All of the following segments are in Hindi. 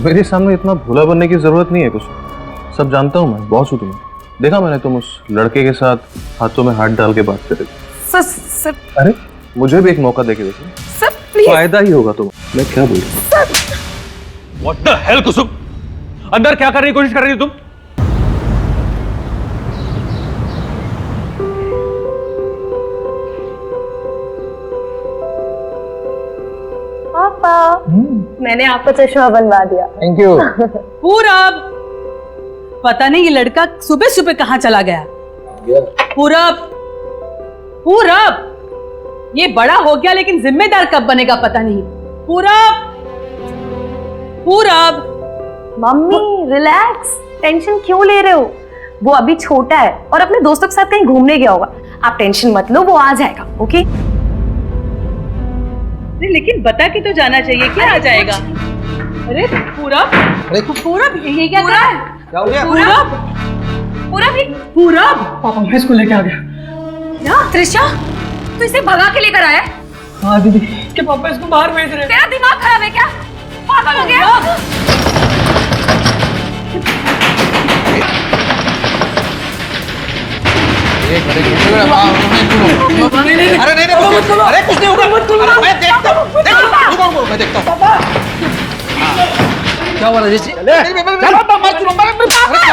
मेरे सामने इतना भोला बनने की जरूरत नहीं है कुछ। सब जानता हूँ मैं, बॉस हूँ तुम्हें। देखा मैंने तुम उस लड़के के साथ हाथों में हाथ डाल के बात कर रही थी। सर अरे मुझे भी एक मौका देके देखो, सर प्लीज। फायदा ही होगा तुम्हें। मैं क्या बोल रहा हूँ? What the hell कुसुम, अंदर क्या करने की कोशिश कर रही हो तुम? पापा मैंने आपको चश्मा बनवा दिया। Thank you. पूरब, पता नहीं ये लड़का सुबह सुबह कहाँ चला गया। पूरब, पूरब, ये बड़ा हो गया लेकिन जिम्मेदार कब बनेगा पता नहीं। पूरब, पूरब। मम्मी रिलैक्स, टेंशन क्यों ले रहे हो? वो अभी छोटा है और अपने दोस्तों के साथ कहीं घूमने गया होगा। आप टेंशन मत लो, वो आ जाएगा। ओके? अरे लेकिन बता के तो जाना चाहिए, क्या आ जाएगा? अरे पूरब, पूरब ये क्या कर रहा है? क्या हो गया? पूरब, पूरब। पापा मैं इसको लेके आ गया। क्या त्रिशा, तू इसे भगा के लेकर आया? हाँ दीदी, कि पापा इसको बाहर भेज रहे हैं। तेरा दिमाग खराब है क्या? पागल हो गया? अरे नहीं अरे कुछ नहीं होगा। मैं देखता हूँ, मैं देखता हूँ। क्या हुआ राजेश जी? क्या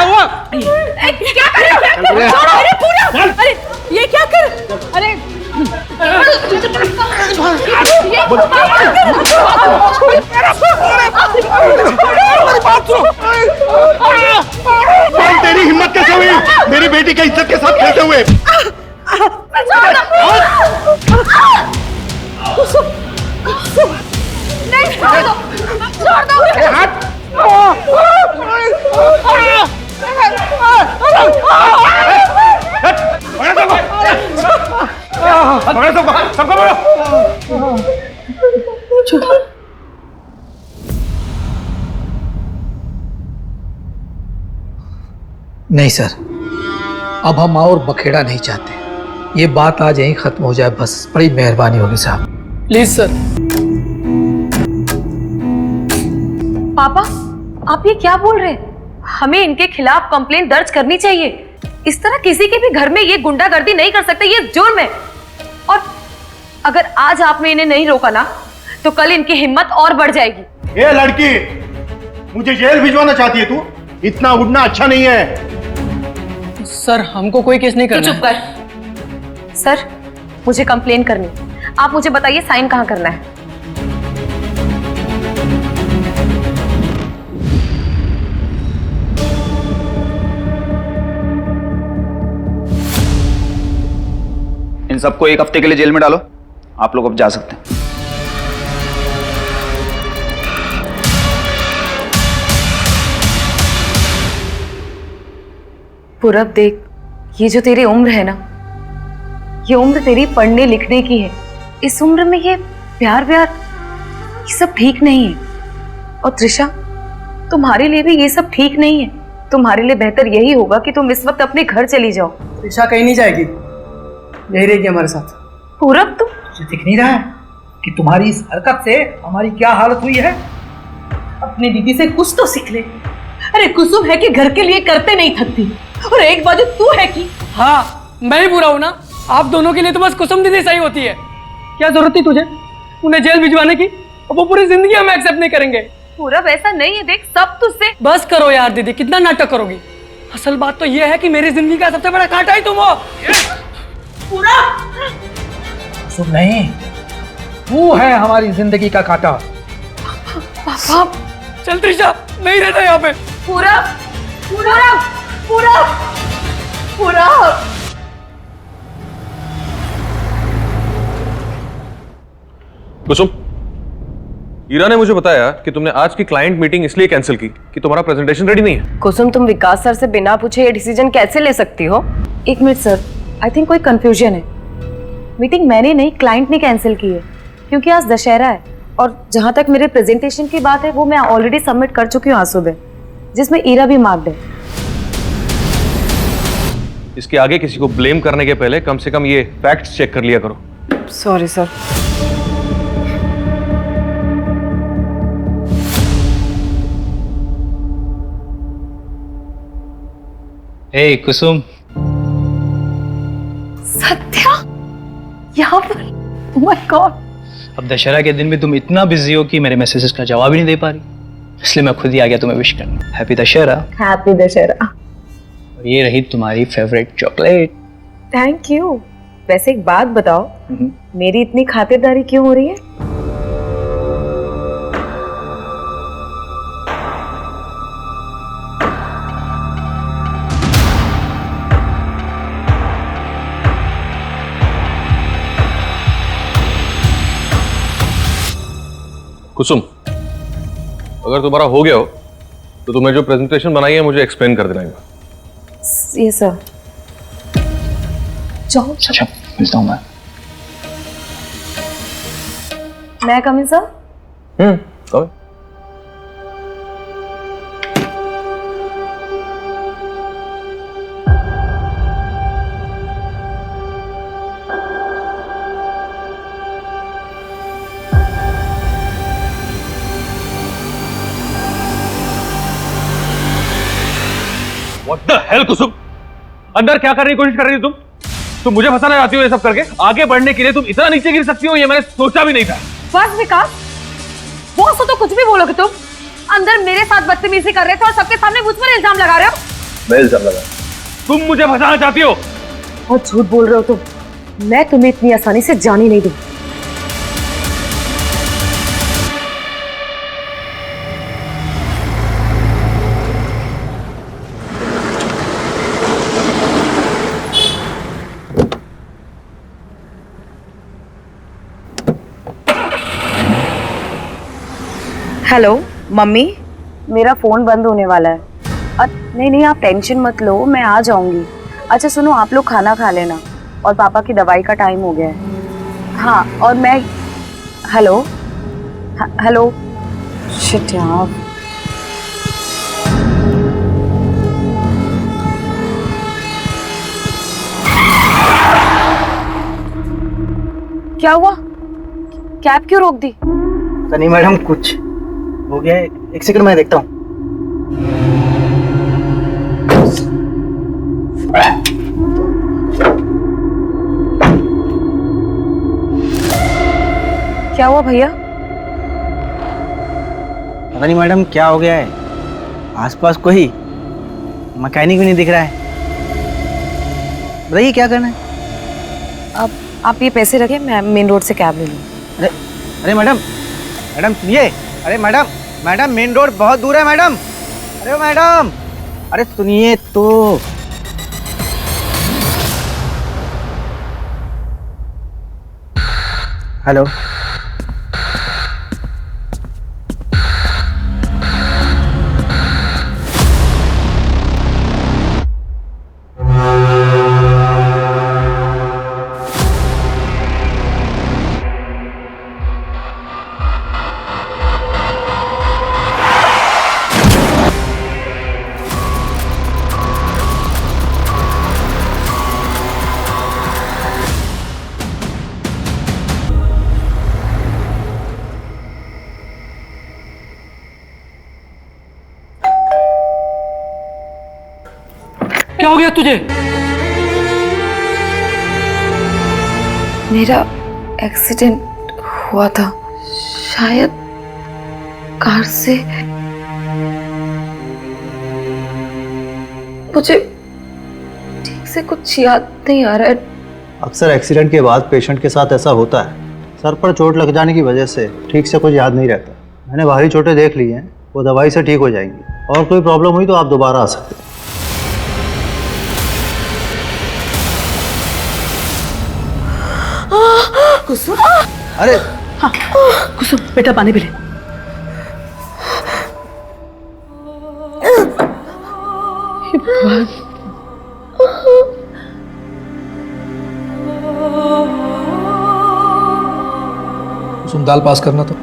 हुआ? क्या कर रहे हो? छोड़ो, अरे पूरा, अरे ये क्या कर? अरे तेरी हिम्मत कैसे हुई मेरी बेटी की इज्जत के साथ खेलते हुए? नहीं, छोड़ दो, छोड़ दो। नहीं सर, अब हम और बखेड़ा नहीं चाहते। ये बात आज यहीं खत्म हो जाए बस। बड़ी मेहरबानी होगी साहब। Please sir. पापा आप ये क्या बोल रहे हैं? हमें इनके खिलाफ कंप्लेंट दर्ज करनी चाहिए। इस तरह किसी के भी घर में ये गुंडागर्दी नहीं कर सकते, ये जुर्म है। और अगर आज आपने इन्हें नहीं रोका ना तो कल इनकी हिम्मत और बढ़ जाएगी। ये लड़की मुझे जेल भिजवाना चाहती है तू? इतना उड़ना अच्छा नहीं है। सर हमको कोई केस नहीं करना। चुप कर। सर मुझे कंप्लेन करनी, आप मुझे बताइए साइन कहाँ करना है? इन सबको 1 हफ्ते के लिए जेल में डालो। आप लोग अब जा सकते हैं। पूरब देख, ये जो तेरी उम्र है ना, ये उम्र तेरी पढ़ने लिखने की है। इस उम्र में ये प्यार व्यार ये सब ठीक नहीं है। और त्रिशा तुम्हारे लिए भी ये सब ठीक नहीं है। तुम्हारे लिए बेहतर यही होगा कि तुम इस वक्त अपने घर चली जाओ। त्रिशा कहीं नहीं जाएगी, यही रहेगी हमारे साथ। पूरब तुम तुझे दिख नहीं रहा है कि तुम्हारी इस हरकत से हमारी क्या हालत हुई है? अपनी दीदी से कुछ तो सीख ले। अरे कुसुम है कि घर के लिए करते नहीं थकती, और एक बाजू तू है कि हाँ मैं ही बुरा हूं ना। आप दोनों के लिए तो बस कुसुम दीदी सही होती है। क्या जरूरत थी तुझे उन्हें जेल भिजवाने की? अब वो पूरी जिंदगी हम एक्सेप्ट नहीं करेंगे। पूरब ऐसा नहीं है, देख सब तुझसे। बस करो यार दीदी, कितना नाटक करोगी? असल बात तो ये है कि मेरी जिंदगी का सबसे बड़ा कांटा ही तुम हो। पूरा कुसुम नहीं, तू है हमारी जिंदगी का कांटा। पापा चल त्रिशा, नहीं रहता यहाँ पे। पूरब, पूरब, पूरब, पूरब। कुसुम, ईरा ने मुझे बताया कि तुमने आज की क्लाइंट मीटिंग इसलिए कैंसिल की कि तुम्हारा प्रेजेंटेशन रेडी नहीं है। कुसुम तुम विकास सर से बिना पूछे ये डिसीजन कैसे ले सकती हो? एक मिनट सर, आई थिंक कोई कंफ्यूजन है। मीटिंग मैंने नहीं, क्लाइंट ने कैंसिल की है क्योंकि आज दशहरा है। और जहां तक मेरे प्रेजेंटेशन की बात है वो मैं ऑलरेडी सबमिट कर चुकी हूँ आज सुबह, जिसमें ईरा भी मार्क्ड है। इसके आगे किसी को ब्लेम करने के पहले कम से कम ये फैक्ट्स चेक कर लिया करो। Sorry sir. Hey Kusum, Satya यहाँ पर? Oh my God! अब दशहरा के दिन भी तुम इतना बिजी हो कि मेरे मैसेजेस का जवाब ही नहीं दे पा रही, इसलिए मैं खुद ही आ गया तुम्हें विश करने। हैप्पी दशहरा। हैप्पी दशहरा। और ये रही तुम्हारी फेवरेट चॉकलेट। Thank you. वैसे एक बात बताओ, मेरी इतनी खातिरदारी क्यों हो रही है? कुसुम, अगर तुम्हारा हो गया हो तो तुम्हें जो प्रेजेंटेशन बनाई है मुझे एक्सप्लेन कर देना एक बार। ये सर। जाओ। अच्छा, मिलता हूँ मैं। मैं कम इन सर? कहो। What the hell, कुसुम? अंदर क्या करने की कोशिश कर रही हो तुम मुझे फंसाना चाहती हो ये सब करके? आगे बढ़ने के लिए तुम इतना नीचे गिर सकती हो, ये मैंने सोचा भी नहीं था। बस विकास, बॉस हो तो कुछ भी बोलोगे तुम। अंदर मेरे साथ बदतमीजी कर रहे थे और सबके सामने मुझ पर इल्जाम लगा रहे हो। मैं इल्जाम लगा? तुम मुझे फंसाना चाहती हो। बहुत झूठ बोल रहे हो तुम। मैं तुम्हें इतनी आसानी से जाने नहीं दूं। हेलो मम्मी, मेरा फोन बंद होने वाला है। नहीं नहीं, आप टेंशन मत लो, मैं आ जाऊंगी। अच्छा सुनो, आप लोग खाना खा लेना और पापा की दवाई का टाइम हो गया है। हाँ, और मैं हेलो हेलो शिट यार। क्या हुआ? कैब क्यों रोक दी? नहीं मैडम, कुछ हो गया है। एक सेकंड मैं देखता हूँ। क्या हुआ भैया? पता नहीं मैडम क्या हो गया है, आसपास कोई मैकेनिक भी नहीं दिख रहा है। बताइए क्या करना है? आप ये पैसे रखें, मैं मेन रोड से कैब ले लूँ। अरे अरे मैडम, मैडम सुनिए। अरे मैडम, मैडम मेन रोड बहुत दूर है मैडम। अरे मैडम, अरे सुनिए तो। हेलो, क्या हो गया तुझे? मेरा एक्सीडेंट हुआ था, शायद कार से। मुझे ठीक से कुछ याद नहीं आ रहा है। अक्सर एक्सीडेंट के बाद पेशेंट के साथ ऐसा होता है। सर पर चोट लग जाने की वजह से ठीक से कुछ याद नहीं रहता। मैंने बाहरी चोटें देख ली हैं, वो दवाई से ठीक हो जाएंगी। और कोई प्रॉब्लम हुई तो आप दोबारा आ सकते हैं। कुसुम, अरे हाँ कुसुम बेटा, पानी पी ले। कुसुम, दाल पास करना तो।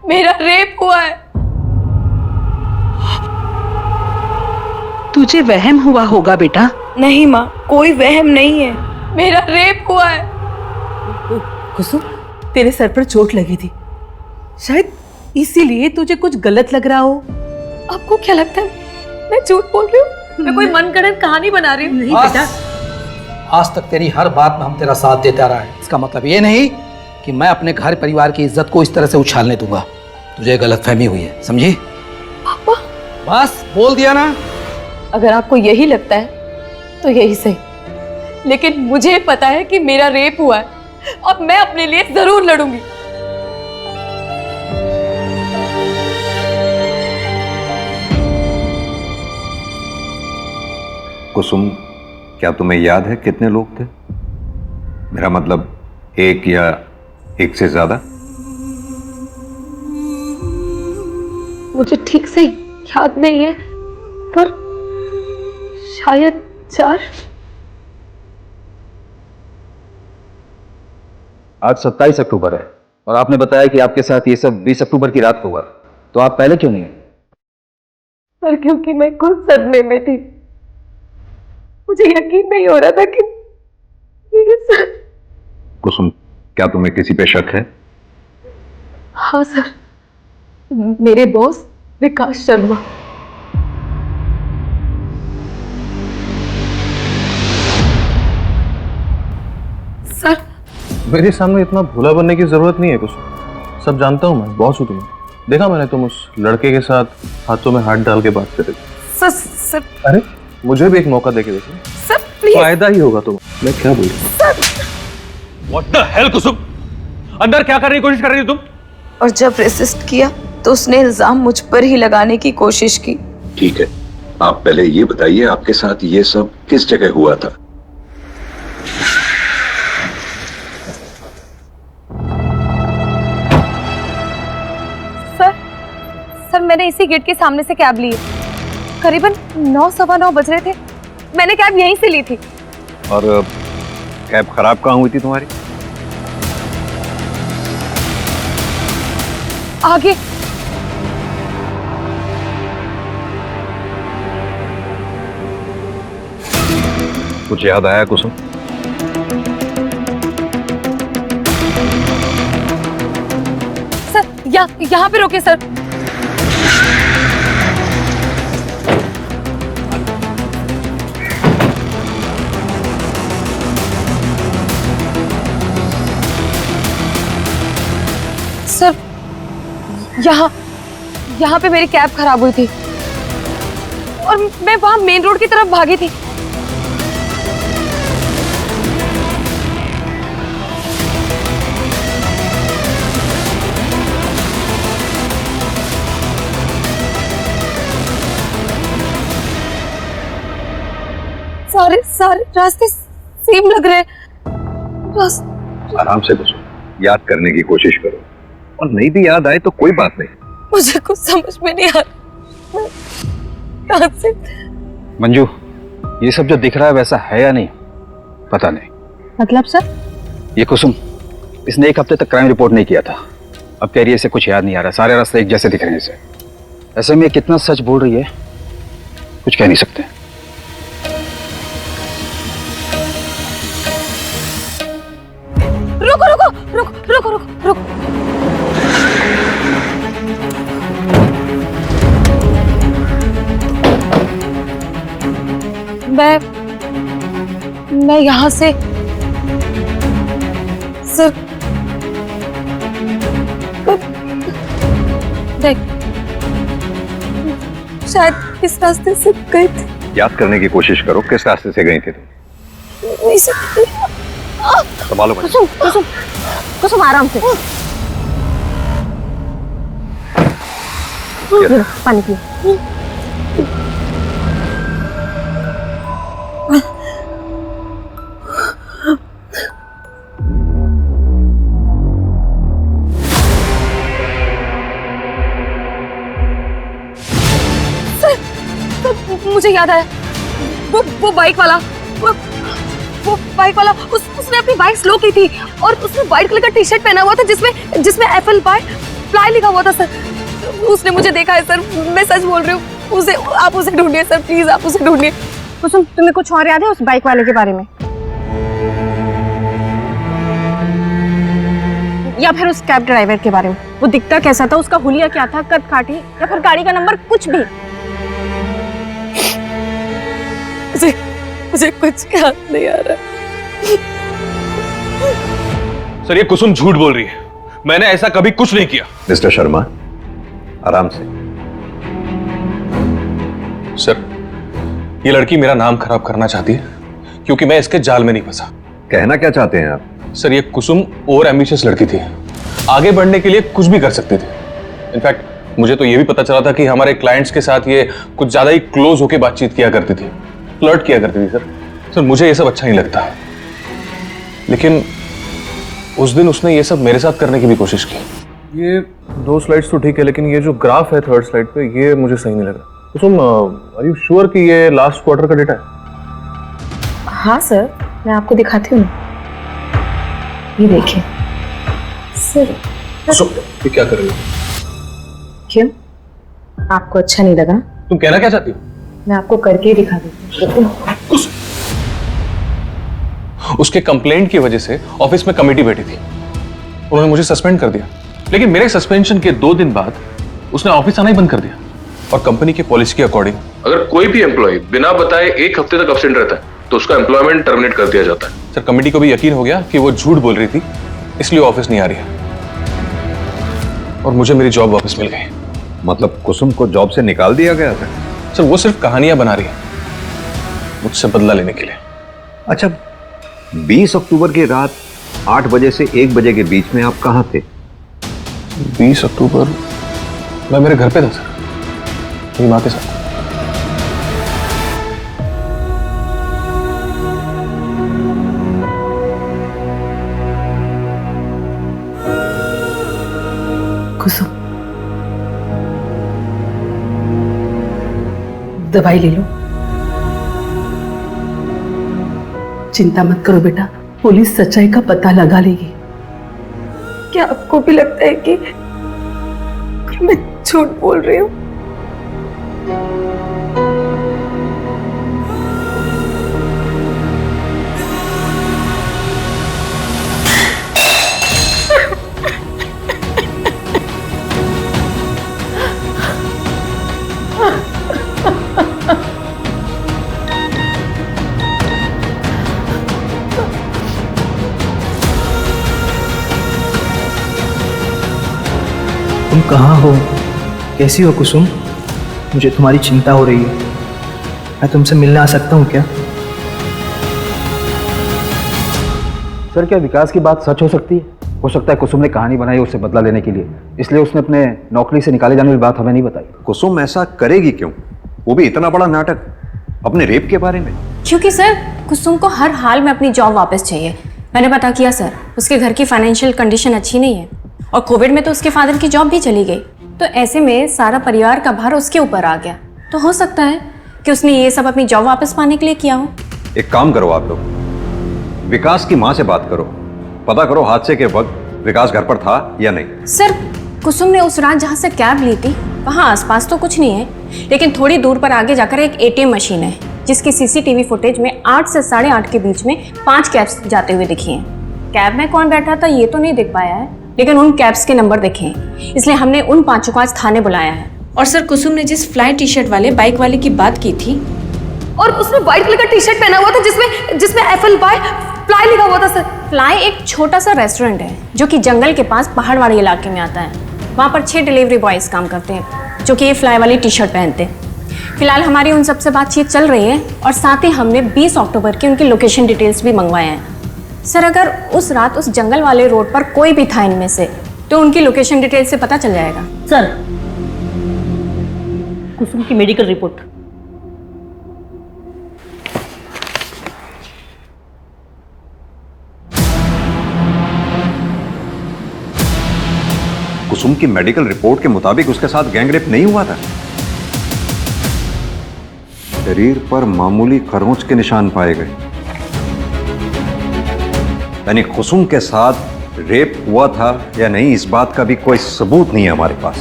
मेरा रेप हुआ है। तुझे वहम हुआ होगा बेटा। नहीं माँ, कोई वहम नहीं है, मेरा रेप हुआ है। कुसुम, तेरे सर पर चोट लगी थी, शायद इसीलिए तुझे कुछ गलत लग रहा हो। आपको क्या लगता है मैं झूठ बोल रही हूँ? मैं कोई मनगढ़ंत कहानी बना रही हूँ? नहीं आज- बेटा, आज तक तेरी हर बात में हम तेरा साथ देता रहा है, इसका मतलब ये नहीं कि मैं अपने घर परिवार की इज्जत को इस तरह से उछालने दूंगा। तुझे गलतफहमी हुई है, समझी? पापा, बस बोल दिया ना। अगर आपको यही लगता है तो यही सही, लेकिन मुझे पता है कि मेरा रेप हुआ है और मैं अपने लिए जरूर लड़ूंगी। कुसुम, क्या तुम्हें याद है कितने लोग थे? मेरा मतलब एक या एक से ज्यादा? मुझे ठीक से याद नहीं है, पर शायद 4। आज 27 अक्टूबर है और आपने बताया कि आपके साथ ये सब 20 अक्टूबर की रात को हुआ, तो आप पहले क्यों नहीं आए? पर क्योंकि मैं खुद सदमे में थी, मुझे यकीन नहीं हो रहा था कि ये सच। कुसुम, क्या तुम्हें किसी पे शक है? हाँ सर, मेरे बॉस विकास शर्मा। सर, मेरे सामने इतना भोला बनने की जरूरत नहीं है कुछ। सब जानता हूँ मैं, बॉस हूँ तुम्हें। देखा मैंने, तुम उस लड़के के साथ हाथों में हाथ डाल के बात कर रहे थे। सर, सर, अरे मुझे भी एक मौका देके देखो, सर प्लीज। फायदा ही होगा तुम्हें। मैं क्या बोल रहा हूँ? व्हाट द हेल कुसुम, अंदर क्या करने की कोशिश कर रही हो तुम? और जब रेसिस्ट किया तो उसने इल्जाम मुझ पर ही लगाने की कोशिश की। ठीक है, आप पहले ये बताइए आपके साथ ये सब किस जगह हुआ था? सर, मैंने इसी गेट के सामने से कैब ली है। करीबन 9 सवा 9 बज रहे थे। मैंने कैब यहीं से ली थी। और कैब खराब कहाँ हुई थी तुम्हारी? आगे। कुछ याद आया कुसुम? सर, यहाँ पे रोके सर। सर, यहाँ पे मेरी कैब खराब हुई थी और मैं वहां मेन रोड की तरफ भागी थी। सारे रास्ते सेम लग रहे हैं। आराम से कुसुम, याद करने की कोशिश करो, और नहीं भी याद आए तो कोई बात नहीं। मुझे कुछ समझ में नहीं आ रहा। कहां से? मंजू, ये सब जो दिख रहा है वैसा है या नहीं पता नहीं। मतलब सर? ये कुसुम, इसने 1 हफ्ते तक क्राइम रिपोर्ट नहीं किया था, अब कह रही है इसे कुछ याद नहीं आ रहा, सारे रास्ते एक जैसे दिख रहे हैं इसे। ऐसे में कितना सच बोल रही है कुछ कह नहीं सकते। रुको रुको रुको रुको रुको रुको। मैं यहाँ से सर, देख, शायद इस रास्ते से गए थे। याद करने की कोशिश करो, किस रास्ते से गई थी तुम? नहीं सर, संभालो बच्चे। कुसुम कुसुम कुसुम, आराम से। पानी पियो। मुझे याद आया, वो बाइक वाला, वो बाइक वाला उसने अपनी बाइक स्लो की थी और उसने व्हाइट कलर का टी शर्ट पहना हुआ था जिसमें एप्पल पाई फ्लाई लिखा हुआ था सर। उसने मुझे देखा है सर, मैं सच बोल रही हूँ। आप उसे ढूंढिए सर, प्लीज आप उसे ढूंढिए। कुसुम, तुम्हें कुछ और याद है उस बाइक वाले के बारे में, या फिर उस कैब ड्राइवर के बारे में? वो दिखता कैसा था, उसका हुलिया क्या था, कद काठी या फिर गाड़ी का नंबर, कुछ भी? मुझे कुछ याद नहीं आ रहा। सर ये कुसुम झूठ बोल रही है, मैंने ऐसा कभी कुछ नहीं किया। मिस्टर शर्मा, आराम से। सर ये लड़की मेरा नाम खराब करना चाहती है क्योंकि मैं इसके जाल में नहीं फंसा। कहना क्या चाहते हैं आप? सर ये कुसुम ओवर एम्बिशियस लड़की थी, आगे बढ़ने के लिए कुछ भी कर सकती थी। इनफैक्ट मुझे तो ये भी पता चला था कि हमारे क्लाइंट्स के साथ ये कुछ ज्यादा ही क्लोज होकर बातचीत किया करती थी, फ्लर्ट किया करती थी। सर मुझे ये सब अच्छा नहीं लगता, लेकिन उस दिन उसने ये सब मेरे साथ करने की भी कोशिश की। ये 2 स्लाइड्स तो ठीक है, लेकिन ये जो ग्राफ है 3rd स्लाइड पे, ये मुझे सही नहीं लगा। कुसुम, आर यू श्योर कि ये लास्ट क्वार्टर का डेटा है? हाँ सर, मैं आपको दिखाती हूँ। ये देखिए सर। ये क्या कर रही हो? क्यों, आपको अच्छा नहीं लगा? तुम कहना क्या चाहती हो? मैं आपको करके ही दिखा देती हूँ। उसके कंप्लेंट की वजह से ऑफिस में कमेटी बैठी थी, उन्होंने मुझे सस्पेंड कर दिया। लेकिन मेरे सस्पेंशन के 2 दिन बाद उसने ऑफिस आना ही बंद कर दिया। और कंपनी की पॉलिसी के अकॉर्डिंग अगर कोई भी एम्प्लॉय बिना बताए 1 हफ्ते तक एब्सेंट रहता है तो उसका एम्प्लॉयमेंट टर्मिनेट कर दिया जाता है। सर कमेटी को भी यकीन हो गया कि वो झूठ बोल रही थी, इसलिए ऑफिस नहीं आ रही है और मुझे मेरी जॉब वापस मिल गई। मतलब कुसुम को जॉब से निकाल दिया गया था? सर वो सिर्फ कहानियां बना रही है मुझसे बदला लेने के लिए। अच्छा, 20 अक्टूबर की रात 8 बजे से 1 बजे के बीच में आप कहाँ थे? 20 अक्टूबर मैं मेरे घर पे था सर, मेरी माँ के साथ। कुसुम, दवाई ले लो। चिंता मत करो बेटा, पुलिस सच्चाई का पता लगा लेगी। क्या आपको भी लगता है कि मैं झूठ बोल रही हूँ? तुम कहाँ हो? कैसी हो कुसुम? मुझे तुम्हारी चिंता हो रही है। मैं तुमसे मिलने आ सकता हूँ क्या? सर क्या विकास की बात सच हो सकती है? हो सकता है कुसुम ने कहानी बनाई उससे बदला लेने के लिए, इसलिए उसने अपने नौकरी से निकाले जाने की बात हमें नहीं बताई। कुसुम ऐसा करेगी क्यों? वो भी इतना बड़ा नाटक अपने रेप के बारे में। क्योंकि सर कुसुम को हर हाल में अपनी जॉब वापस चाहिए। मैंने पता किया सर, उसके घर की फाइनेंशियल कंडीशन अच्छी नहीं है और कोविड में तो उसके फादर की जॉब भी चली गई, तो ऐसे में सारा परिवार का भार उसके ऊपर आ गया। तो हो सकता है कि उसने ये सब अपनी जॉब वापस पाने के लिए किया हो। एक काम करो आप लोग, विकास की माँ से बात करो, पता करो हादसे के वक्त विकास घर पर था या नहीं। सर कुसुम ने उस रात जहाँ से कैब ली थी वहाँ आसपास तो कुछ नहीं है, लेकिन थोड़ी दूर पर आगे जाकर एक ATM मशीन है जिसकी CCTV फुटेज में 8 से 8:30 के बीच में 5 कैब्स जाते हुए दिखी हैं। कैब में कौन बैठा था ये तो नहीं दिख पाया है, लेकिन उन कैब्स के नंबर देखे हैं, इसलिए हमने उन 5 को आज थाने बुलाया है। और सर कुसुम ने जिस फ्लाई टी-शर्ट वाले बाइक वाले की बात की थी, और उसने व्हाइट कलर का टी-शर्ट पहना हुआ था जिसमें FLY फ्लाई लिखा हुआ था सर। फ्लाई एक छोटा सा रेस्टोरेंट है जो कि जंगल के पास पहाड़वाड़ी इलाके में आता है। वहाँ पर 6 डिलीवरी बॉयज काम करते हैं जो कि ये फ्लाई वाली टी-शर्ट पहनते हैं। फिलहाल हमारी उन सबसे बातचीत चल रही है और साथ ही हमने 20 अक्टूबर की उनकी लोकेशन डिटेल्स भी मंगवाए हैं। सर अगर उस रात उस जंगल वाले रोड पर कोई भी था इनमें से तो उनकी लोकेशन डिटेल से पता चल जाएगा। सर कुसुम की मेडिकल रिपोर्ट। कुसुम की मेडिकल रिपोर्ट के मुताबिक उसके साथ गैंगरेप नहीं हुआ था। शरीर पर मामूली खरोंच के निशान पाए गए, यानी कुसुम के साथ रेप हुआ था या नहीं इस बात का भी कोई सबूत नहीं है हमारे पास।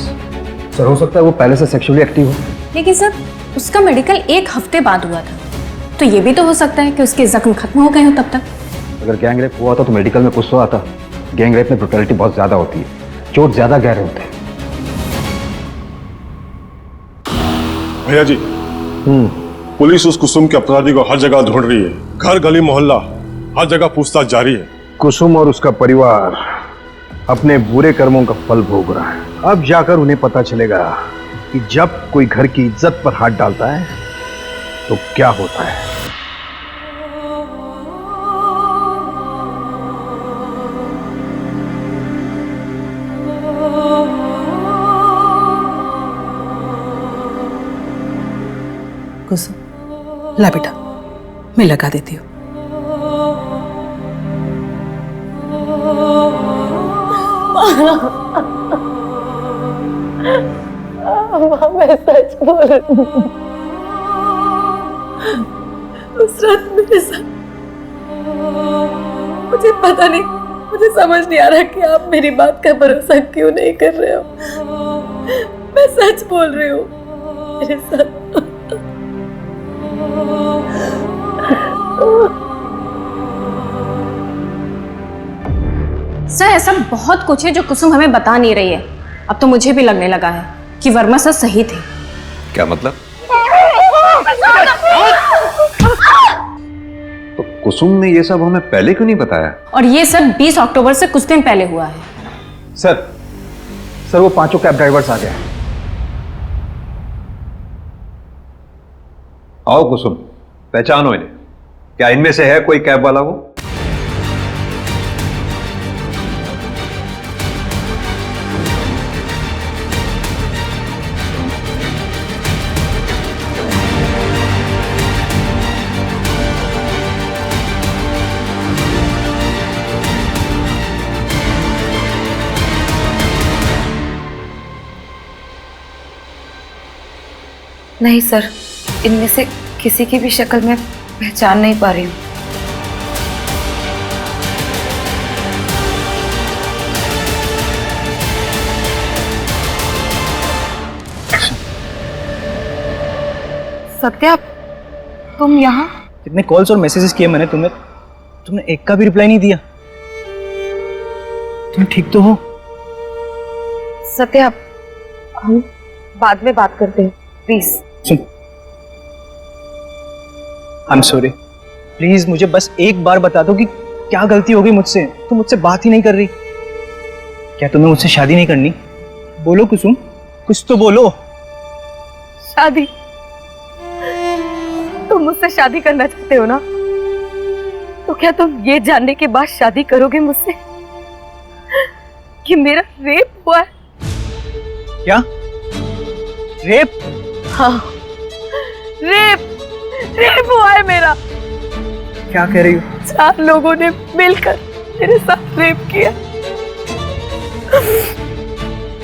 सर हो सकता है वो पहले से सेक्सुअली एक्टिव हो। लेकिन सर उसका मेडिकल 1 हफ्ते बाद हुआ था, तो ये भी तो हो सकता है कि उसके जख्म खत्म हो गए हो तब तक। अगर गैंग रेप हुआ था तो मेडिकल में कुछ तो आता। गैंग रेप में ब्रुटैलिटी बहुत ज्यादा होती है, चोट ज्यादा गहरे होते हैं। भैया जी, पुलिस उस कुसुम के अपराधी को हर जगह ढूंढ रही है, घर गली मोहल्ला हर जगह पूछताछ जारी है। कुसुम और उसका परिवार अपने बुरे कर्मों का फल भोग रहा है। अब जाकर उन्हें पता चलेगा कि जब कोई घर की इज्जत पर हाथ डालता है तो क्या होता है। कुसुम, ला बेटा, मैं लगा देती हूँ। मैं सच बोल रही हूँ। उस रात मेरे साथ, मुझे पता नहीं, मुझे समझ नहीं आ रहा कि आप मेरी बात का भरोसा क्यों नहीं कर रहे हो। मैं सच बोल रही हूँ, मेरे साथ सर ऐसा बहुत कुछ है जो कुसुम हमें बता नहीं रही है। अब तो मुझे भी लगने लगा है कि वर्मा सर सही थे। क्या मतलब? तो कुसुम ने ये सब हमें पहले क्यों नहीं बताया? और ये सब 20 अक्टूबर से कुछ दिन पहले हुआ है। सर वो 5 कैब ड्राइवर्स आ गए। आओ कुसुम, पहचानो इन्हें। क्या इनमें से है कोई कैब वाला? वो नहीं सर, इनमें से किसी की भी शक्ल मैं पहचान नहीं पा रही हूँ। सत्या, तुम यहाँ? कितने कॉल्स और मैसेजेस किए मैंने तुम्हें, तुमने एक का भी रिप्लाई नहीं दिया। तुम ठीक तो हो? सत्या, हम बाद में बात करते हैं, please. I am sorry, please मुझे बस एक बार बता दो कि क्या गलती हो गई मुझसे। तुम मुझसे बात ही नहीं कर रही। क्या तुम्हें मुझसे शादी नहीं करनी? बोलो कुसुम, कुछ तो बोलो। शादी? तुम मुझसे शादी करना चाहते हो ना? तो क्या तुम ये जानने के बाद शादी करोगे मुझसे कि मेरा रेप हुआ है? क्या रेप? हाँ, रेप हुआ है मेरा। क्या कह रही हो? 4 लोगों ने मिलकर मेरे साथ रेप किया।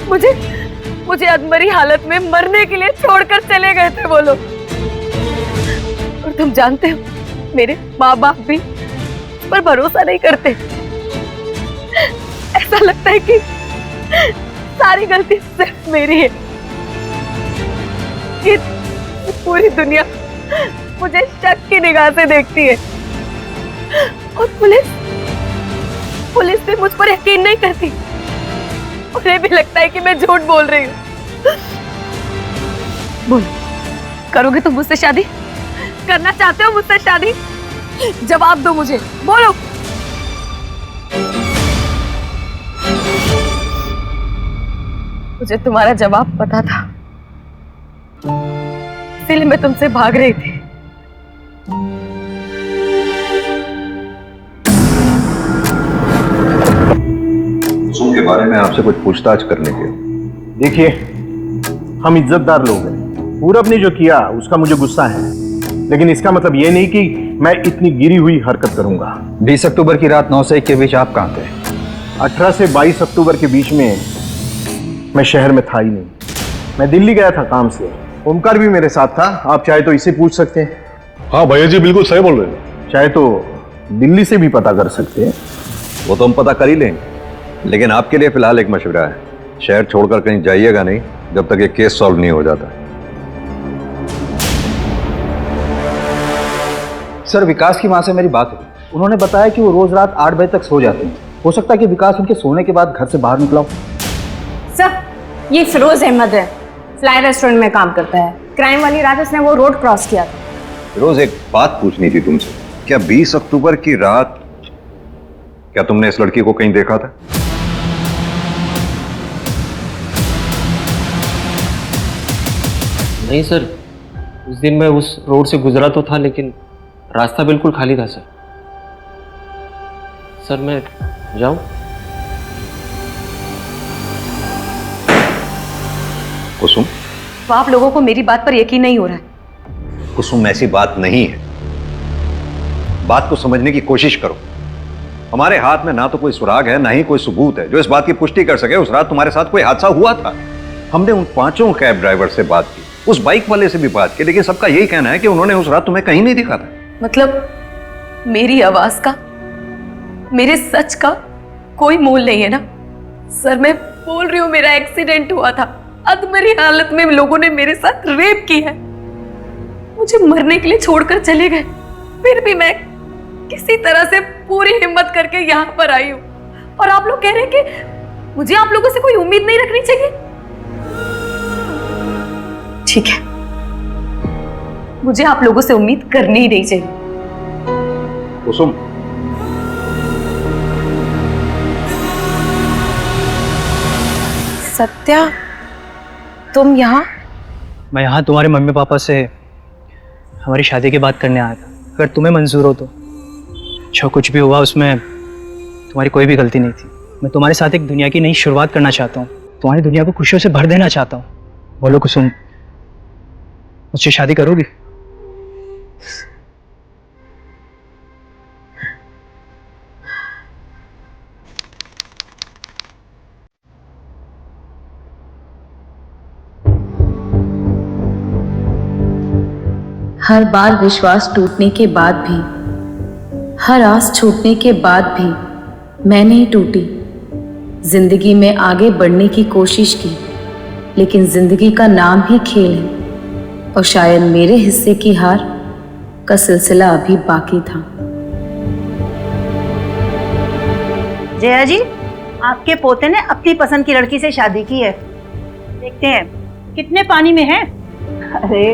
मुझे अधमरी हालत में मरने के लिए छोड़कर चले गए थे वो लोग। और तुम जानते हो, मेरे माँ बाप भी उस पर भरोसा नहीं करते। ऐसा लगता है कि सारी गलती सिर्फ मेरी है। कि पूरी दुनिया मुझे शक की निगाह से देखती है और पुलिस भी मुझ पर यकीन नहीं करती। उन्हें भी लगता है कि मैं झूठ बोल रही हूँ। बोल, करोगे तुम मुझसे शादी? करना चाहते हो मुझसे शादी? जवाब दो मुझे, बोलो। मुझे तुम्हारा जवाब पता था, इसलिए मैं तुमसे भाग रही थी। कुसुम के बारे में आपसे कुछ पूछताछ करने के। देखिए, हम इज्जतदार लोग हैं। पूरब ने जो किया उसका मुझे गुस्सा है, लेकिन इसका मतलब ये नहीं कि मैं इतनी गिरी हुई हरकत करूंगा। 20 अक्टूबर की रात 9 से 1 के बीच आप कहाँ थे? 18 से 22 अक्टूबर के बीच में मैं शहर में था ही नहीं। मैं दिल्ली गया था काम से। ओमकार भी मेरे साथ था, आप चाहे तो इसे पूछ सकते हैं। हाँ भैया जी, बिल्कुल सही बोल रहे हैं। चाहे तो दिल्ली से भी पता कर सकते हैं। वो तो हम पता कर ही लेंगे। लेकिन आपके लिए फिलहाल एक मशवरा है, शहर छोड़कर कहीं जाइएगा नहीं जब तक ये केस सॉल्व नहीं हो जाता। सर, विकास की माँ से मेरी बात हुई। उन्होंने बताया कि वो रोज रात 8 बजे तक सो जाते हैं। हो सकता है कि विकास उनके सोने के बाद घर से बाहर निकला हो। सर, ये फिरोज अहमद है, फ्लाई रेस्टोरेंट में काम करता है। क्राइम वाली रात उसने वो रोड क्रॉस किया था। रोज एक बात पूछनी थी तुमसे, क्या 20 अक्टूबर की रात क्या तुमने इस लड़की को कहीं देखा था? नहीं सर, उस दिन मैं उस रोड से गुजरा तो था, लेकिन रास्ता बिल्कुल खाली था सर। सर मैं जाऊं? कुसुम, तो आप लोगों को मेरी बात पर यकीन नहीं हो रहा है? कुसुम, ऐसी बात नहीं है। बात को समझने की कोशिश करो। हमारे हाथ में ना तो कोई सुराग है, ना ही कोई सबूत है जो इस बात की पुष्टि कर सके उस रात तुम्हारे साथ कोई हादसा हुआ था। हमने उन 5 कैब ड्राइवर से बात की, उस बाइक वाले से भी बात की, लेकिन सबका यही कहना है कि उन्होंने उस रात तुम्हें कहीं नहीं दिखा था। मतलब मेरी आवाज का, मेरे सच का कोई मोल नहीं है ना? सर मैं बोल रही हूँ, मेरा एक्सीडेंट हुआ था। अधमरी हालत में लोगों ने मेरे साथ रेप की है, मुझे मरने के लिए छोड़कर चले गए। फिर भी मैं किसी तरह से पूरी हिम्मत करके यहाँ पर आई हूँ, और आप लोग कह रहे हैं कि मुझे आप लोगों से कोई उम्मीद नहीं रखनी चाहिए। ठीक है, मुझे आप लोगों से उम्मीद करनी ही नहीं चाहिए। कुसुम, सत्या, तुम यहाँ? मैं यहाँ तुम्हारे मम्मी पापा से हमारी शादी की बात करने आया था। अगर तुम्हें मंजूर हो तो। जो कुछ भी हुआ उसमें तुम्हारी कोई भी गलती नहीं थी। मैं तुम्हारे साथ एक दुनिया की नई शुरुआत करना चाहता हूँ, तुम्हारी दुनिया को खुशियों से भर देना चाहता हूँ। बोलो कुसुम, मुझसे शादी करोगी? हर बार विश्वास टूटने के बाद भी, हर आस छूटने के बाद भी मैं नहीं टूटी। जिंदगी में आगे बढ़ने की कोशिश की, लेकिन जिंदगी का नाम ही खेल है, और शायद मेरे हिस्से की हार का सिलसिला अभी बाकी था। जया जी, आपके पोते ने अपनी पसंद की लड़की से शादी की है। देखते हैं कितने पानी में है। अरे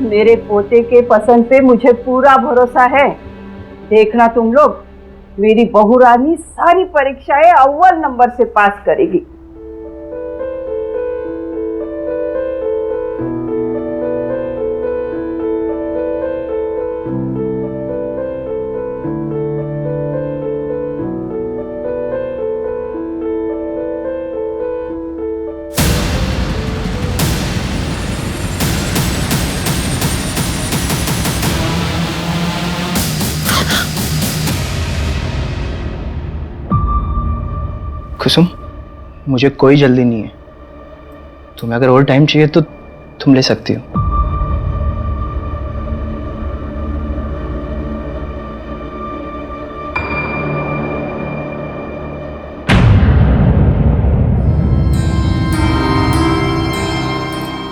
मेरे पोते के पसंद पे मुझे पूरा भरोसा है। देखना तुम लोग, मेरी बहू रानी सारी परीक्षाएं अव्वल नंबर से पास करेगी। कुसुम, मुझे कोई जल्दी नहीं है। तुम्हें अगर और टाइम चाहिए तो तुम ले सकती हो।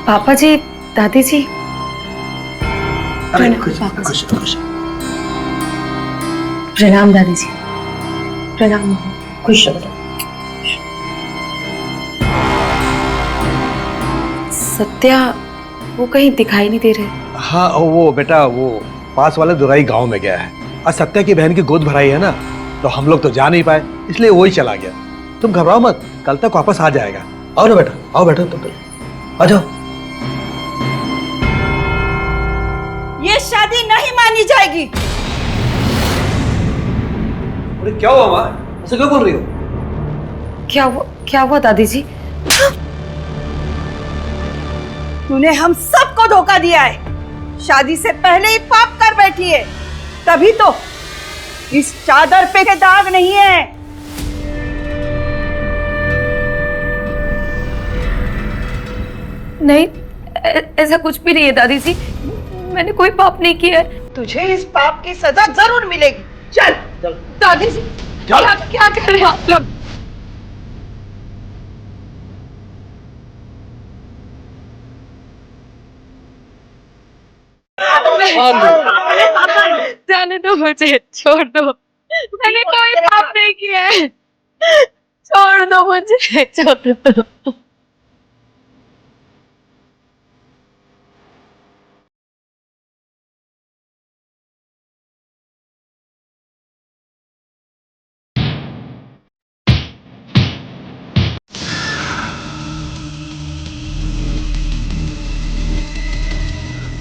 पापा जी, दादी जी, प्रणाम दादी जी। प्रणाम। खुश रहो। सत्या, वो कहीं दिखाई नहीं दे रहे। हाँ, वो बेटा वो पास वाले दुराई गांव में गया है। आज सत्या की बहन की गोद भराई है ना, तो हम लोग तो जा नहीं पाए, इसलिए वही चला गया। तुम घबराओ मत, कल तक वापस आ जाएगा। आओ ना बेटा, आओ बेटा, तुम आ जाओ। ये शादी नहीं मानी जाएगी। अरे क्या हुआ माँ, ऐसे क्यों बोल रही हो? क्या हुआ दादी जी? तूने हम सबको धोखा दिया है। शादी से पहले ही पाप कर बैठी है, तभी तो इस चादर पे के दाग नहीं है। नहीं, ऐसा कुछ भी नहीं है दादी जी, मैंने कोई पाप नहीं किया है। तुझे इस पाप की सजा जरूर मिलेगी। चल दादी जी, क्या कह रहे हैं आप लोग? जाने दो मुझे, छोड़ दो, मैंने कोई पाप नहीं किया है, छोड़ दो मुझे, छोड़ दो।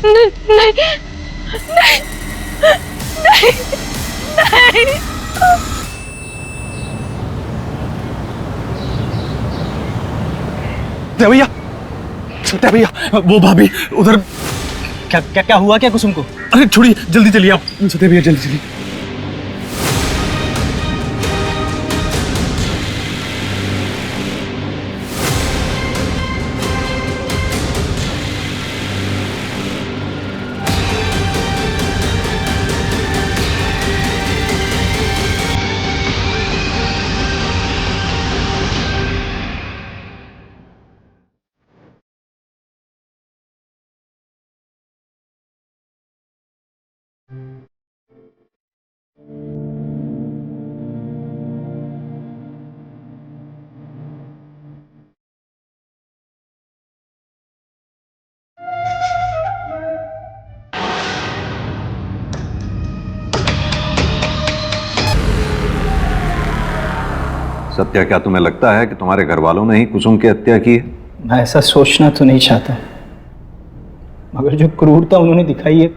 नहीं नहीं नहीं नहीं। भैया, सत्या भैया, वो भाभी उधर। क्या क्या क्या हुआ क्या कुसुम को? अरे छोड़िए, जल्दी चलिए आप। सत्या भैया जल्दी चलिए। सत्या, क्या तुम्हें लगता है कि तुम्हारे घर वालों ने ही कुसुम की हत्या की है? मैं ऐसा सोचना तो नहीं चाहता, मगर जो क्रूरता उन्होंने दिखाई है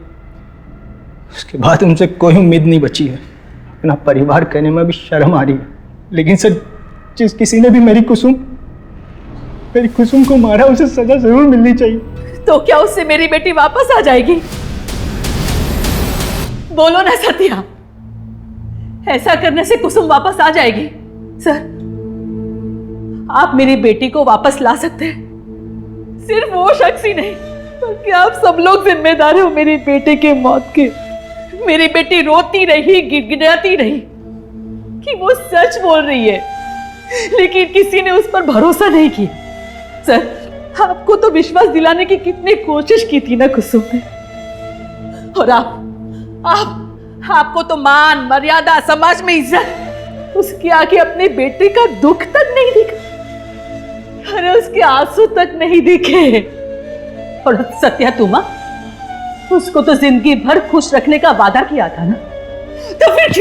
उसके बाद उनसे कोई उम्मीद नहीं बची है। अपना परिवार कहने में भी शर्म आ रही है। लेकिन सर, जिस किसी ने भी मेरी कुसुम को मारा, उसे सजा जरूर मिलनी चाहिए। तो क्या उससे मेरी बेटी वापस आ जाएगी? बोलो ना सत्या, ऐसा करने से कुसुम वापस आ जाएगी? सर, आप मेरी बेटी को वापस ला सकते हैं, सिर्फ वो शख्स ही नहीं बल्कि आप सब लोग जिम्मेदार हो मेरी बेटी के मौत के। मेरी बेटी रोती रही, गिड़गिड़ाती रही कि वो सच बोल रही है, लेकिन किसी ने उस पर भरोसा नहीं किया। सर, आपको तो विश्वास दिलाने की कितनी कोशिश की थी ना कुसुम ने, और आपको तो मान मर्यादा, समाज में इज्जत, उसके आगे अपने बेटे का दुख तक नहीं दिखा, अरे उसके आंसू तक नहीं दिखे। और सत्या, तुम उसको तो जिंदगी भर खुश रखने का वादा किया था ना, तो फिर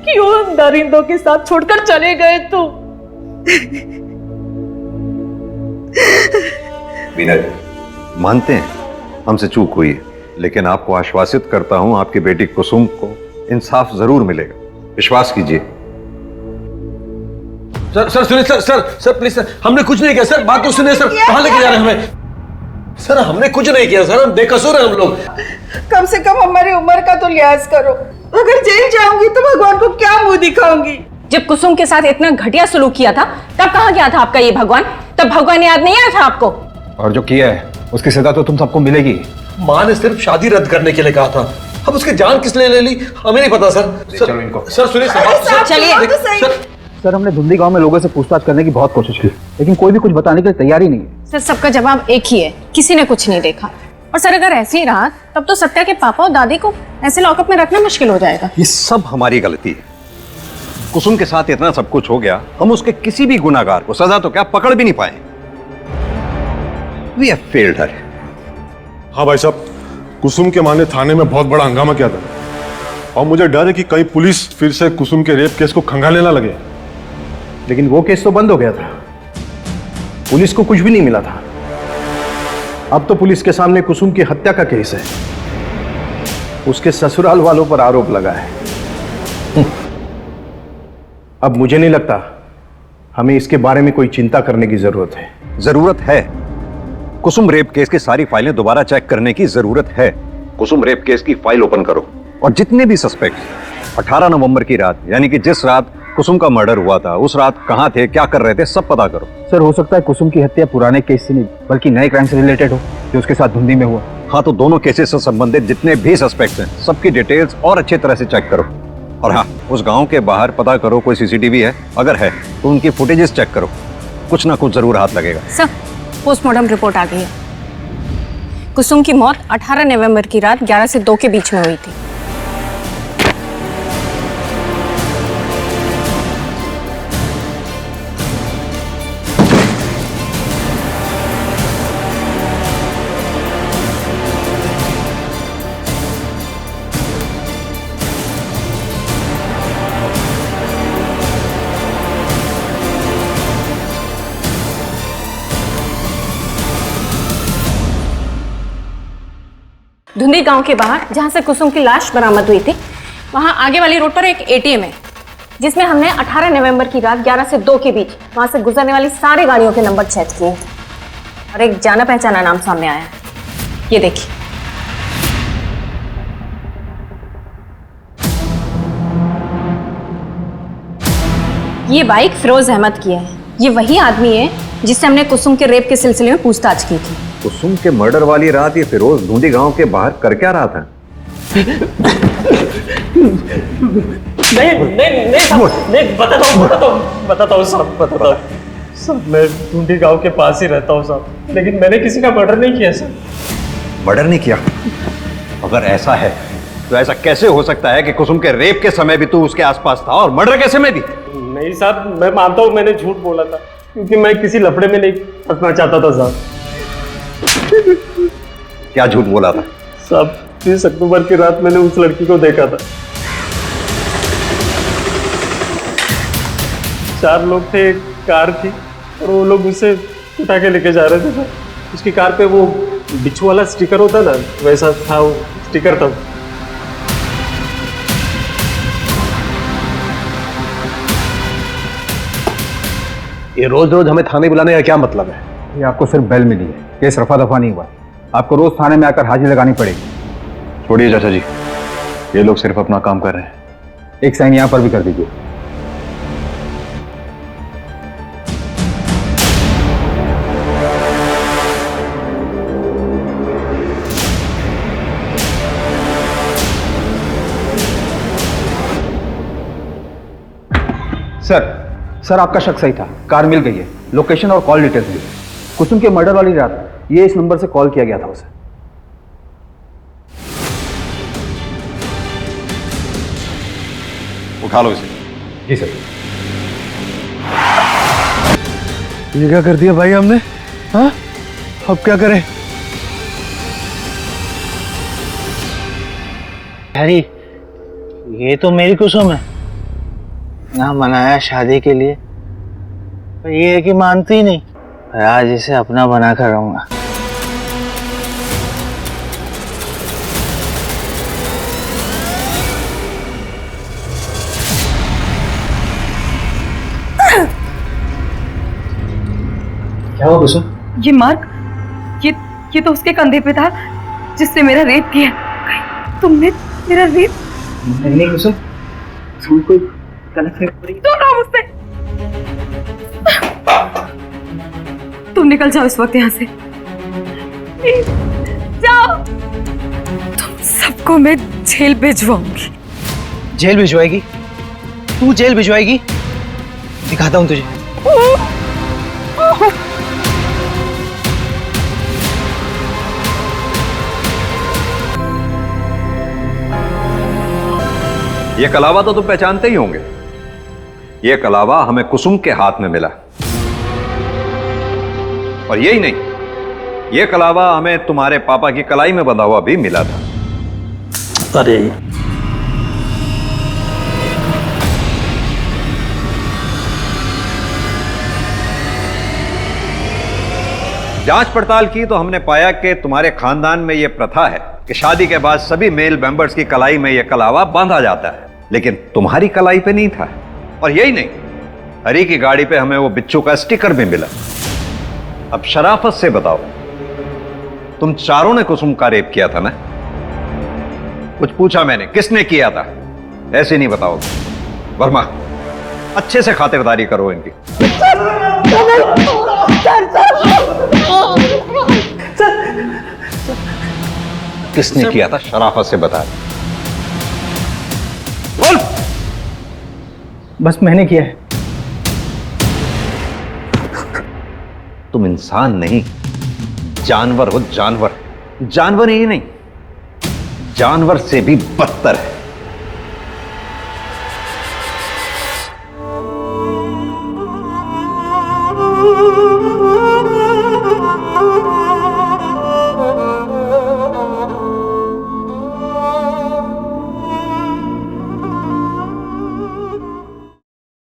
क्यों उन दरिंदों के साथ छोड़कर चले गए तुम? बीना जी, मानते हैं हमसे चूक हुई है, लेकिन आपको आश्वासित करता हूं आपकी बेटी कुसुम को इंसाफ जरूर मिलेगा, विश्वास कीजिए। सर सुनिए, सर प्लीज सर, हमने कुछ नहीं किया सर, बात तो सुनिए सर। कहाँ लेके जा रहे हैं हमें? सर हमने कुछ नहीं किया सर, हम बेकसूर हैं हम लोग। कम से कम हमारी उम्र का तो लिहाज करो। अगर जेल जाऊंगी तो भगवान को क्या मुंह दिखाऊंगी? जब कुसुम के साथ इतना घटिया सलूक किया था तब कहाँ गया था आपका ये भगवान? तब भगवान याद नहीं आया था आपको? और जो किया है उसकी सजा तो तुम सबको मिलेगी। माँ ने सिर्फ शादी रद्द करने के लिए कहा था, अब उसकी जान किस लिए ले ली हमें नहीं पता सर। चलो इनको। सर सुनिए सर, चलिए। सर, हमने धुंधी गांव में लोगों से पूछताछ करने की बहुत कोशिश की, लेकिन कोई भी कुछ बताने के लिए तैयार ही नहीं है। सर, सबका जवाब एक ही है, किसी ने कुछ नहीं देखा। और सर, अगर ऐसे ही रहा तब तो सत्या के पापा और दादी को ऐसे लॉकअप में रखना मुश्किल हो जाएगा। ये सब हमारी गलती है। कुसुम के साथ इतना सब कुछ हो गया, हम उसके किसी भी गुनाहगार को सजा तो क्या पकड़ भी नहीं पाए। We have failed her. हाँ भाई साहब, कुसुम के मां ने थाने में बहुत बड़ा हंगामा किया था, और मुझे डर है कि कहीं पुलिस फिर से कुसुम के रेप केस को खंगालने ना लगे। लेकिन वो केस तो बंद हो गया था, पुलिस को कुछ भी नहीं मिला था। अब तो पुलिस के सामने कुसुम की हत्या का केस है, उसके ससुराल वालों पर आरोप लगा है। अब मुझे नहीं लगता हमें इसके बारे में कोई चिंता करने की जरूरत है। जरूरत है। कुसुम रेप केस की सारी फाइलें दोबारा चेक करने की जरूरत है। कुसुम रेप केस की फाइल ओपन करो और जितने भी सस्पेक्ट 18 नवंबर की रात, यानी कि जिस रात कुसुम का मर्डर हुआ था, उस रात कहां थे, क्या कर रहे थे, सब पता करो। सर, हो सकता है कुसुम की हत्या पुराने केस से नहीं बल्कि नए क्राइम से रिलेटेड हो जो उसके साथ धुंधी में हुआ। हाँ, तो दोनों केसेस से संबंधित जितने भी सस्पेक्ट्स हैं सबकी डिटेल्स और अच्छी तरह से चेक करो। और हाँ, उस गांव के बाहर पता करो कोई सीसीटीवी है, अगर है तो उनकी फुटेजेस चेक करो, कुछ ना कुछ जरूर हाथ लगेगा। सर, पोस्टमार्टम रिपोर्ट आ गई है। कुसुम की मौत 18 नवंबर की रात 11 से 2 के बीच में हुई थी। धुंधी गांव के बाहर जहां से कुसुम की लाश बरामद हुई थी, वहां आगे वाली रोड पर एक एटीएम है जिसमें हमने 18 नवंबर की रात 11 से 2 के बीच वहां से गुजरने वाली सारी गाड़ियों के नंबर चेक किए और एक जाना पहचाना नाम सामने आया है। ये देखिए, ये बाइक फिरोज अहमद की है। ये वही आदमी है जिससे हमने कुसुम के रेप के सिलसिले में पूछताछ की थी। कुसुम के मर्डर वाली रात ये फिरोज ढूंढी गांव के बाहर कर क्या रहा था? नहीं बताता हूँ साहब, मैं ढूंढी गांव के पास ही रहता हूँ साहब, लेकिन मैंने किसी का मर्डर नहीं किया सर। मर्डर नहीं किया? अगर ऐसा है तो ऐसा कैसे हो सकता है कि कुसुम के रेप के समय भी तू उसके आसपास था और मर्डर के समय भी? नहीं साहब, मैं मानता हूँ मैंने झूठ बोला था, क्योंकि मैं किसी लफड़े में नहीं फंसना चाहता था साहब। क्या झूठ बोला था? साहब 30 अक्टूबर की रात मैंने उस लड़की को देखा था। 4 लोग थे, एक कार थी और वो लोग उसे उठा के लेके जा रहे थे सर। उसकी कार पे वो बिच्छू वाला स्टिकर होता ना, वैसा था वो स्टिकर था। ये रोज रोज हमें थाने बुलाने का क्या मतलब है? ये आपको सिर्फ बेल मिली है, केस रफा दफा नहीं हुआ। आपको रोज थाने में आकर हाजिरी लगानी पड़ेगी। छोड़िए चाचा जी, ये लोग सिर्फ अपना काम कर रहे हैं। एक साइन यहां पर भी कर दीजिए। सर आपका शक सही था, कार मिल गई है, लोकेशन और कॉल डिटेल्स भी। कुसुम के मर्डर वाली रात ये इस नंबर से कॉल किया गया था उसे। उठा लो इसे। जी सर। ये क्या कर दिया भाई हमने? हाँ, अब क्या करें? हैरी, ये तो मेरी कुसुम है ना, मनाया शादी के लिए, पर ये है कि मानती ही नहीं। आज इसे अपना बनाकर रहूंगा। क्या हुआ कुसुम? ये मार्क, ये तो उसके कंधे पे था जिससे मेरा रेप किया। तुमने मेरा रेप? नहीं कुसुम, तुम कोई गलत है। दूर रहो मुझसे। तुम निकल जाओ इस वक्त यहाँ से, प्लीज जाओ। तुम सबको मैं जेल भिजवाऊंगी। जेल भिजवाएगी? तू जेल भिजवाएगी? दिखाता हूँ तुझे। ये कलावा तो तुम पहचानते ही होंगे। ये कलावा हमें कुसुम के हाथ में मिला, और यही नहीं, ये कलावा हमें तुम्हारे पापा की कलाई में बंधा हुआ भी मिला था। अरे जांच पड़ताल की तो हमने पाया कि तुम्हारे खानदान में यह प्रथा है कि शादी के बाद सभी मेल मेंबर्स की कलाई में यह कलावा बांधा जाता है, लेकिन तुम्हारी कलाई पे नहीं था। और यही नहीं, हरी की गाड़ी पे हमें वो बिच्छू का स्टिकर भी मिला। अब शराफत से बताओ, तुम चारों ने कुसुम का रेप किया था ना? कुछ पूछा मैंने, किसने किया था? ऐसे नहीं बताओगे। वर्मा, अच्छे से खातिरदारी करो इनकी। किसने किया था? शराफत से बता। बोल। बस मैंने किया है। तुम इंसान नहीं, जानवर हो, जानवर। जानवर ही नहीं, जानवर से भी बदतर है।